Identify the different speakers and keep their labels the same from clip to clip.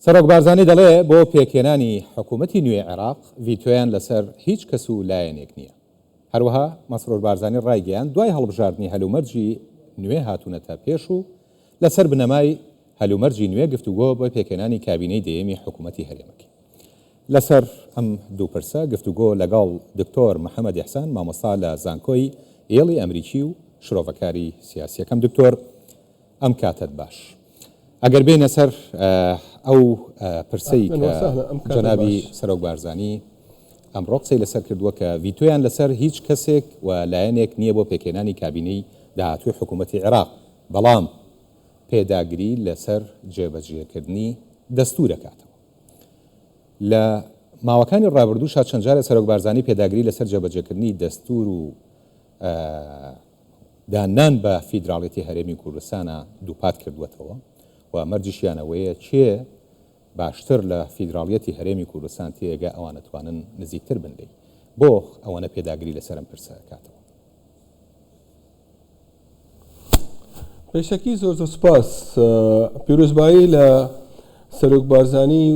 Speaker 1: سەرۆک بارزانی دەڵێ بۆ پێکهێنانی حکوومەتی نوێ عێراق ڤیتۆیان لەسەر هیچ کەس و لایەنێک نییە. هەروەها مەسرۆر بارزانی ڕایگەیان دوای هەڵبژاردننی هەلومەرجی نوێ هاتوونەتە پێش و لەسەر بنەمای هەلومەرجی نوێ گفتوگۆ بۆ پێکهێنانی کابینەی دەیەمی حکوومەتی هەرێمەکە. لەسەر ئەم دوو پرسە گفتوگۆ لەگەڵ دکتۆر محەممەد ئیحسان مامۆستا لە زانکۆی ئێڵی ئەمریکی و شرۆڤەکاری سیاسیەکەم. دکتۆر ئەم کاتت باش. ئەگەر بێنە سەر ئەو پرسەی کە جەنابی سەرۆک بارزانی ئەمڕۆ قسەی لەسەر کردووە کە ڤیتۆیان لەسەر هیچ کەسێک و لایەنێک نییە بۆ پێکهێنانی کابینەی داهاتووی حکوومەتی عێراق، بەڵام پێداگری لەسەر جێبەجێکردنی دەستوور دەکاتەوە. لە ماوەکانی ڕابردووشا چەند جارێک سەرۆک بارزانی پێداگری لەسەر جێبەجێکردنی دەستوور و دانان بە فیدراڵێتی هەرێمی کوردستانە دووپات کردوێتەوە و مەرجیشیانەوەیە چێ باشتر لە فیدراڵیەتی هەرێمی کوردستان تێگە ئەوان نتوانن نزیکتر بندەی بۆ ئەوەنە پێداگری لەسەرم پرسە کاتەوە.
Speaker 2: بێشەکی زۆر سوپاس. پیرۆزبایی لە سەرۆک بارزانی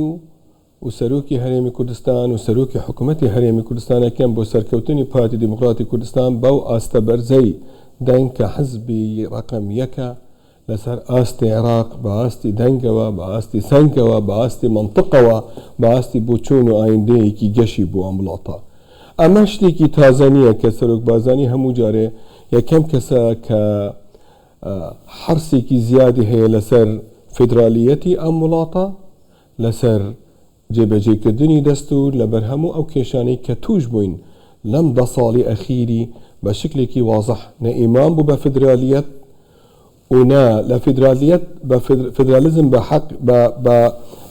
Speaker 2: و سەرۆکی هەرێمی کوردستان و سەرۆکی حکوومەتی هەرێمی کوردستانەکەم بۆ سەرکەوتنی پارتی دیموکراتی کوردستان بەو ئاستە بەرزەی دەنگ کە حزبی ڕقم یەکە لەسەر ئاستی عێراق بە ئاستی دەنگەوە بە ئاستی سەنگەوە بە ئاستی منطقەوە بە ئاستی بۆچوون و ئایندەیەکی گەشی بۆ ئەم وڵاتە. ئەمە شتێکی تازە نییە کە سەرۆک بارزانی هەموو جارێ یەکەم کەسە کە حرسێکی زیادی هەیە لەسەر فیدرالیەتی ئەم وڵاتە، لەسەر جێبەجێکردنی دەستوور لەبەر هەموو ئەو کێشانەی کە توش بووین لەم 10 ساڵی ئەخیری بە شکلێکی وازح نە ئیمان بوو بە فیدرالیەت و نا لە فیدرالیەت بە فیدرالیزم بە حەق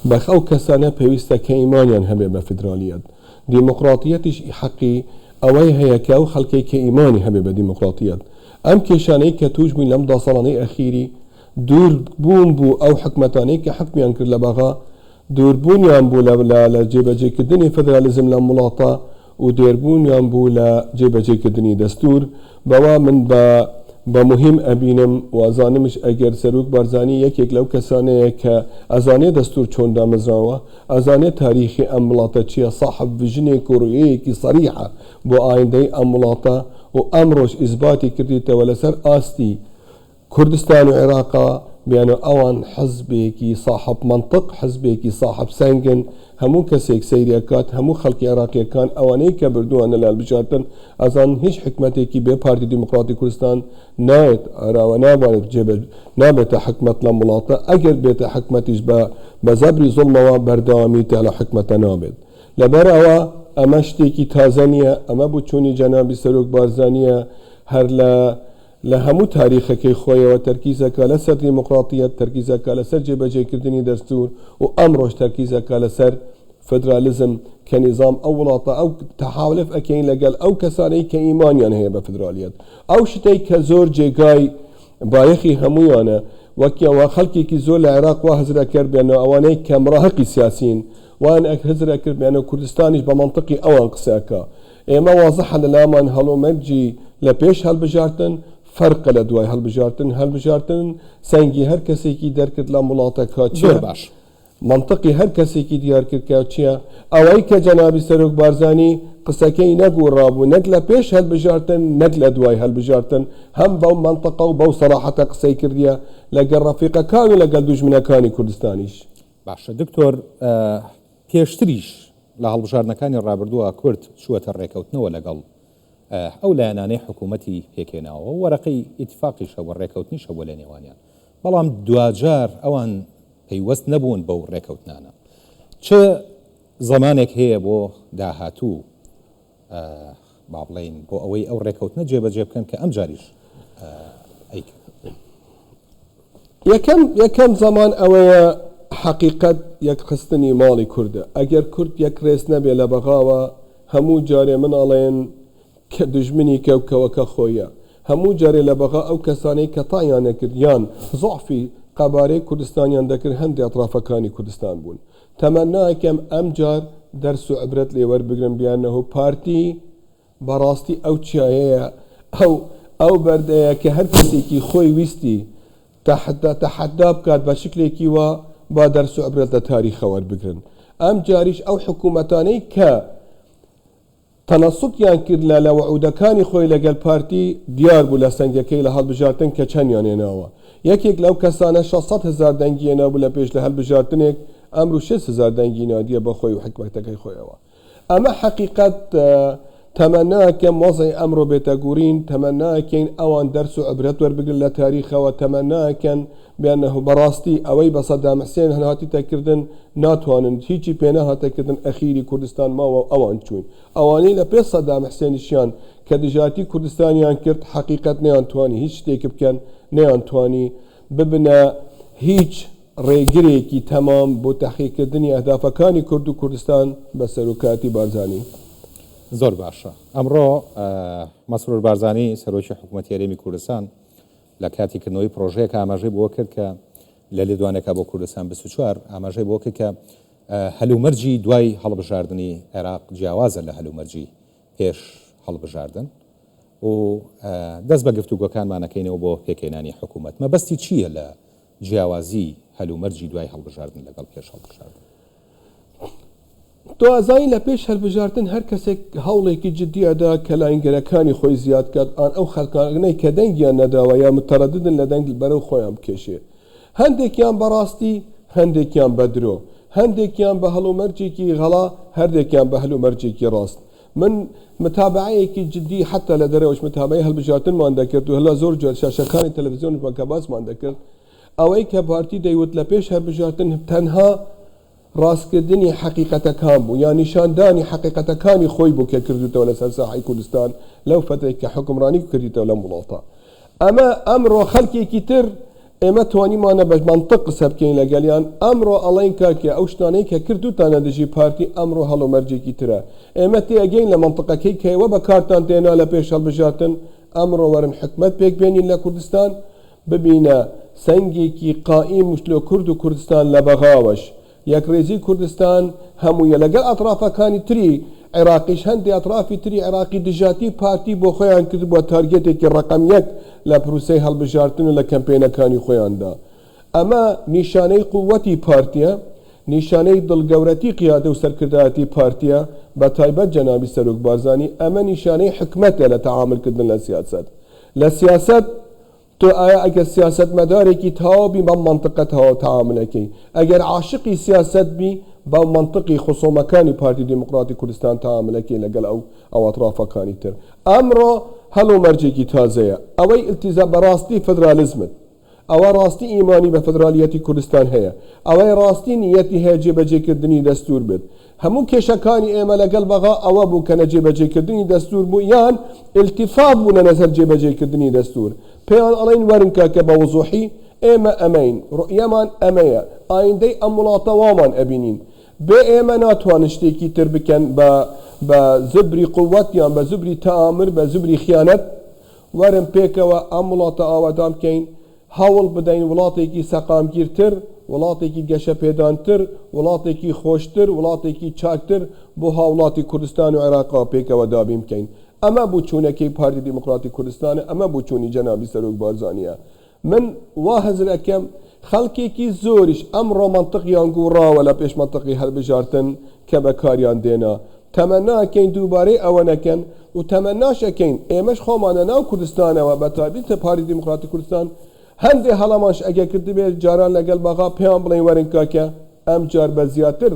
Speaker 2: بە ئەو کەسانە پێویستە کە ئیمانیان هەبێ بە فیدرالیەت. دیموکراتیەتیش حەقی ئەوەی هەیە کە ئەو خەڵکی کە ئیمانی هەبێ بە دیموکراتیەت. ئەم کێشانەی کە توش بووین لەم 10 ساڵانەی ئەخیری دوور بوون بوو ئەو حکومەتانەی کە حکمیان کرد لە بەغا دووربوونیان بوو لە جێبەجێکردنی فیدرالیزم لەم وڵاتە و دێربوونیان بوو لە جێبەجێکردنی دەستوور. بەوا من بە مهم ئەبینم و ئەزانمش ئەگەر سەرۆک بارزانی یەکێک لەو کەسانەیە کە ئەزانێ دەستوور چۆن دامەزراوە، ئەزانێ تاریخی ئەم وڵاتە چییە، صاحب ڤژنێک و ڕوویەیەکی سەریحە بۆ ئایندەی ئەم وڵاتە و ئەمڕۆژ ئیثباتی کردیتەوە لەسەر ئاستی کوردستان و عێراقا بیانە ئەوان حزبێکی صاحب منطق، حزبێکی صاحب سەنگن. هەموو کەسێک سەیرەکات، هەموو خەڵکی عێراقیەکان ئەوانەی کە بردووانە لە هەڵبژاردن ئەزان هیچ حکومەتێکی بێ پارتی دیموکراتی کوردستان نایەت ئاراوە نابێتە حکومەت لەم وڵاتە. ئەگەر بێتە حکومەتیش بە زەبری زوڵمەوە بەردەوامی تا لە حکومەتە نابێت. لەبەر ئەوە ئەمە شتێکی تازە نییە، ئەمە بچوونی جەنابی سەرۆک بارزانیە هەر لە هەموو تاریخەکەی خۆیەوە تەرکیزەکە لەسەر دیموکراتیەت، تەرکیزەکە لەسەر جێبەجێکردنی دەستوور و ئەمڕۆژ تەرکیزەکە لەسەر فیدرالیزم کە نیزام ئەو وڵاتە ئەو تەحاولف ئەکەین لەگەڵ ئەو کەسانەی کە ئیمانیان هەیە بە فیدرالیەت. ئەو شتەی کە زۆر جێگای بایەخی هەموویانە وەکیەوە خەڵکێکی زۆر لە عێراق وا هەزرە کرد بێنەوە ئەوانەی کە مراهقی سیاسین وان هەزرە کرد بێنە کوردستانیش بە منطقی ئەوان قسەکە. ئێمە وازەحە لە لامان هەڵومەرجی لە پێش هەڵبژاردن فەرقە لە دوای هەڵبژاردن سەنگی هەر کەسێکی دەرکرد لە وڵاتەکە چێ باش منطقی هەر کەسێکی دیار کرد کە چییە ئەوەی کە جەنابی سەرۆک بارزانی قسەکەی نەگۆڕابوو نەک لە پێش هەڵبژاردن نەک لە دوای هەڵبژاردن هەم بەو منطقە و بەو سەراحەتە قسەی کردیە لەگەڵ ڕەفیقەکان و لەگەڵ دوژمنەکانی کوردستانیش.
Speaker 1: باشە دکتۆر، پێشتریش لە هەڵبژاردنەکانی ڕابردووە کورد چووەتە ڕێکەوتنەوە لەگەڵ ئەو لایەنانەی حکوومەتی پێکێناوە وەرەقەی ئیتفاقیشە و ڕێکەوتنیشە بۆ لە نێوانیان، بەڵام دوجار ئەوان پەیوەست نەبوون بەو ڕێکەوتنانە. چه زمانێک هەیە بۆ داهاتوو با بڵێن بۆ ئەوەی ئەو ڕێکەوتنە جێبەجێ بکەن کە ئەم جاریش
Speaker 2: یەکەم زمان ئەوەیە حقیقەت یەکخستنی ماڵی کووردە. ئەگەر کورد یەک ڕێز نەبێ لە بەغاوە هەموو جارێ من ئەڵێن کە دژمنی کەوکەوەکە خۆیە. هەموو جارێ لە بەغا ئەو کەسانەی کە تایان نەکرد یان زۆعفی قەبارەی کوردستانیان دەکرد هەندی ئەطرافەکانی کوردستان بوون. تەمەناکەم ئەم جار دەرس و عبرەت لێوەربگرن بیانەوە پارتی بەڕاستی ئەو چیایەیە ئەو بەردەیە کە هەر کەسێکی خۆی ویستی تەحەدا بکات بە شکلێکی وە با دەرس و عبرەت لە تاریخەوە وەربگرن. ئەم جاریش ئەو حکوومەتانەی کە تەنەسوتیان کرد لە وەعودەکانی خۆی لەگەڵ پارتی دیار بوو لە سەنگەکەی لە هەڵبژاردن کە چەندیان هێناوە. یەکێک لەو کەسانە 600,000 دەنگی هێنابوو لە پێش لە هەڵبژاردنێک، ئەمڕۆ 6,000 دەنگی نادیە بە خۆی و حکومەتەکەی خۆیەوە. ئەمە حقیقەت تەمەناکەم وەزعی ئەمڕۆ بێتەگورین، تەمەناکەین ئەوان دەرس و عبرەت وەربگرن لە تاریخەوە، تەمەناکەن بێنەه بەڕاستی ئەوەی بە سەدام حوسێن هەنهاتی تەکردن ناتوانن هیچی پێنەهاتەکردن ئەخیری کوردستان ماوە ئەوان چوون. ئەوانەی لە پێش سەدام حوسێنیشیان کە دژاتی کوردستانیان کرد حقیقەت نەیانتوانی هیچ شتێک بکەن، نەیانتوانی ببنە هیچ ڕێگرێکی تەمام بۆ تەحقیقکردنی ئەهدافەکانی کورد و کوردستان بە سەرۆکاتی بارزانی.
Speaker 1: زۆر باشە. ئەمڕۆ مەسرور بارزانی سەرۆکی حکوومەتی هەرێمی کوردستان لە کاتیکردنەوەی پرۆژەیەک ئاماژەی بۆ کرد کە لە لێدوانێکە بۆ کوردستان 24 ئاماژەی بۆ کرد کە هەلومەرجی دوای هەڵبژاردننی عێراق جیاوازە لە هەلومەرجی پێش هەڵبژاردن و دەست بە گفتوگۆکانمانەکەینەوە بۆ پێکەێنانی حکوومەت. مەبەستی چییە لە جیاوازی هەلومەرجی دوای هەڵبژاردن لەگەڵ پێش هەڵبژاردن؟
Speaker 2: دوازایی لە پێش هەڵبژاردن هەر کەسێک هەوڵێکی جددیەدا کە لاینگەرەکانی خۆی زیاد کات ئان ئەو خەلکانەی کە دەنگیان نەداوە یا متەڕەددن لە دەنگ بەرەو خۆیان بکێشێ. هەندێکیان بەڕاستی، هەندێکیان بە درۆ، هەندێکیان بە هەڵومەرجێکی غەڵا، هەردێکیان بە هەلومەرجێکی ڕاست. من متابعەیەکی جددی حتا لە دەرەوەش متابعی هەڵبژاردنمان دەکرد و هەلا زۆر جار شاشەکانی تەلەڤیزیۆن بە باسمان دەکرد ئەوەی کە پارتی دەیوت لە پێش هەڵبژاردن تەنها ڕاستکردنی حقیقەتەکان بوو یا نیشاندانی حقیقەتەکانی خۆی بوو کە کردوتەوە لەسەر ساحەی کوردستان لەو فترەی کە حکمڕانی کردیتەوە لەم وڵاتە. ئەمە ئەمڕۆ خەڵکێکی تر ئێمە توانیمانە بە منطق قسە بکەین لەگەلیان. ئەمڕۆ ئەڵێن کاکە ئەو شتانەی کە کردوتانە دژی پارتی ئەمڕۆ هەڵومەرجێکی ترە. ئێمە تێگەین لە منطقەکەی کەوە بە کارتان تێنا لە پێش هەڵبژاردن ئەمڕۆ وەرن حکومەت پێک بێنین لە کوردستان ببینە سەنگێکی قائیم مشلۆ کورد و کوردستان لە بەغاوەش یەکڕێزی کوردستان هەموویە لەگەڵ ئەطرافەکانی تری عێراقیش هەندی ئەطرافی تری عێراقی دژاتی پارتی بۆ خۆیان کرد بۆ تارگێتێکی ڕقم یەک لە پروسەی هەڵبژاردن و لە کەمپێنەکانی خۆیاندا. ئەمە نیشانەی قووەتی پارتیە، نیشانەی دڵگەورەتی قیادە و سەرکردایەتی پارتیە بە تایبەت جەنابی سەرۆک بارزانی. ئەمە نیشانەی حکومەتە لە تەعاملکردن لە سیاسەت. لە سیاسەت تۆ ئایا ئەگەر سیاست مەدارێکی تەواوی بەم منطقە تەعاملەکەی، ئەگەر عاشقی سیاست بی بە منطقی خصومەکانی پارتی دموکراتی کوردستان تەعاملەکەی لەگەڵ ئەو ئەطرافەکانی تر. ئەمڕۆ هەڵومەرجێکی تازەیە، ئەوەی ئیلتیزام بەڕاستی فدرالیزمت، ئەوە ڕاستی ئیمانی بە فدرالیەتی کوردستان هەیە، ئەوەی ڕاستی نیەتی هەیە جێبەجێکردنی دەستور بێت. هەموو کێشەکانی ئێمە لەگەڵ بەغا ئەوە بوو کە نە جێبەجێکردنی دەستور بوو یان التیفات بوونە لەسەر جێبەجێکردنی دەستور. پێیان ئەڵێن وەرنکە کە بە وزوحی ئێمە ئەمەین، ڕوئیەمان ئەمەیە، ئایندەی ئەم وڵاتە وامان ئەبینین. بێ ئێمە ناتوانن شتێکی تر بکەن بە زبری قووەت یان بە زبری تەئامر بە زبری خیانەت وەرن پێکەوە ئەم وڵاتە ئاوادان بکەین، هەوڵ بدەین وڵاتێکی سەقامگیرتر، وڵاتێکی گەشە پێدانتر، وڵاتێکی خۆشتر، وڵاتێکی چاکتر بۆ هاوڵاتی کوردستان و عێراقا پێکەوە دابین بکەین. ئەمە بوو چوونەکەی پارتی دموکراتی کوردستانە، ئەمە بوو چوونی جەنابی سەرۆک بارزانیە. من وا هەزر ئەکەم خەڵکێکی زۆریش ئەمڕۆ منطقیان گوڕاوە لە پێش منطقی هەڵبژاردن کە بەکاریان دێنا. تەمەناکەین دووبارەی ئەوە نەکەن و تەمەناشەکەین ئێمەش خۆمانە ناو کوردستانەوە بە تایبەتی پارتی دموکراتی کوردستان هەندێ هەڵەماش ئەگەر کردبێت جاران لەگەڵ بەغا پێیان بڵێن وەرن کاکە ئەم جار بە زیاتر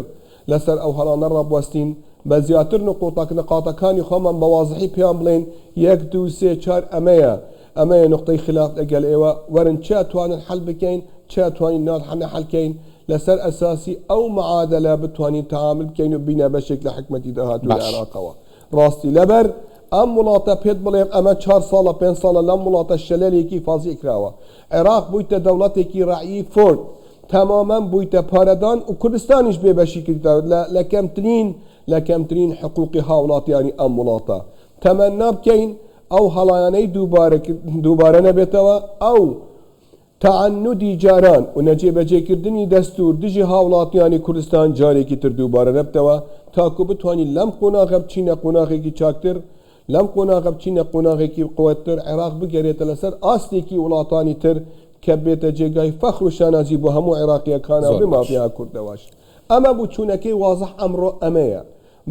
Speaker 2: لەسەر ئەو هەڵانە ڕابوەستین، بە زیاتر نقاطەکانی خۆمان بە وازحی پێیان بڵێن 1 2 3 4 ئەمەیە نقطەی خلاف لەگەڵ ئێوە وەرن چ توانن حەل بکەین، چ توانین ناحەنە حەلکەین لەسەر ئەساسی ئەو معادلە بتوانین تەعامل بکەین و بینە بەشێک لە حکومەتی داهاتوو لە عێراقەوە. ڕاستی لەبەر ئەم وڵاتە پێت بڵێم ئەمە 4 ساڵە 5 ساڵە لەم وڵاتە شەلەلێکی فازی کراوە. عێراق بوویتە دەوڵەتێکی ڕعیی فۆرد، تەمامەن بوویتە پارەدان و کوردستانیش بێبەشی کردەوە لە کەمترین حقوقی هاوڵاتیانی ئەم وڵاتە. تەمەنا بکەین ئەو هەڵایانەی دووبارە نەبێتەوە، ئەو تەعەنودی جاران و نەجێبەجێکردنی دەستور دژی هاوڵاتیانی کوردستان جارێکی تر دووبارە نەبتەوە تاکو بتوانین لەم قۆناغە بچینە قۆناغێکی چاکتر، لەم قۆناغە بچینە قۆناغێکی قوتر، عێراق بگەرێتە لەسەر ئاستێکی وڵاتانی تر کە بێتە جێگای فەخر و شانازی بۆ هەموو عێراقیەکانە
Speaker 1: زۆر
Speaker 2: بە
Speaker 1: باش.
Speaker 2: مافیا کوردەوەش ئەمە بووچوونەکەی وازح ئەمڕۆ ئەمەیە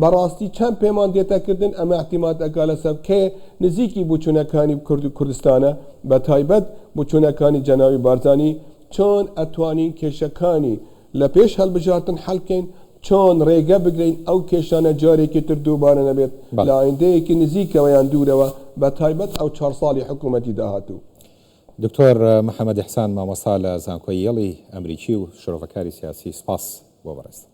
Speaker 2: بەڕاستی چەند پەیمان دێتەکردن ئەمە احتیمات ئەکا لەسەر کێ نزیکی بووچوونەکانی کورد و کوردستانە بە تایبەت بووچوونەکانی جەناوی بارزانی چۆن ئەتوانین کێشەکانی لە پێش هەڵبژارتن حەڵکەین چۆن ڕێگە بگرین ئەو کێشانە جارێکی تر دووبارە نەبێت لە ئایندەیەکی نزیکەوە یان دوورەوە بە تایبەت ئەو 4 ساڵی حکوومەتی داهاتوو.
Speaker 1: دکتۆر محەممەد ئیحسان مامۆستا لە زانکۆی یەڵی ئەمریکی و شرۆڤەکاری سیاسی سپاس بۆ بەڕێست.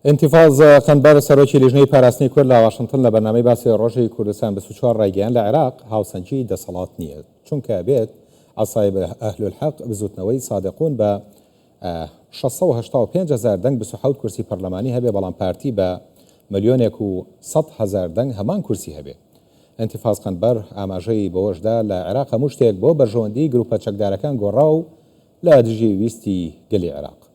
Speaker 1: انتیفاز قەنبەر سەرۆکی لیژنەی پاراستنی کورد لە واشنگتن لە بەرنامەی باسی ڕۆژی کوردستان 24 ڕایگەیان لە عێراق هاوسەنگی دەسەڵات نییە چونکە بێت ئاسایب ئەهل الحەق بزوتنەوەی سادقون بە 685,000 دەنگ 27 کورسی پەرلەمانی هەبێ بەڵام پارتی بە 1,100,000 دەنگ هەمان کورسی هەبێ. انتیفاز قەنبەر ئاماژەی بەوەشدا لە عێراق هەموو شتێک بۆ بەرژەوەندی گروپە چەکدارەکان گۆڕا و لە دژی ویستی گەلی عێراق.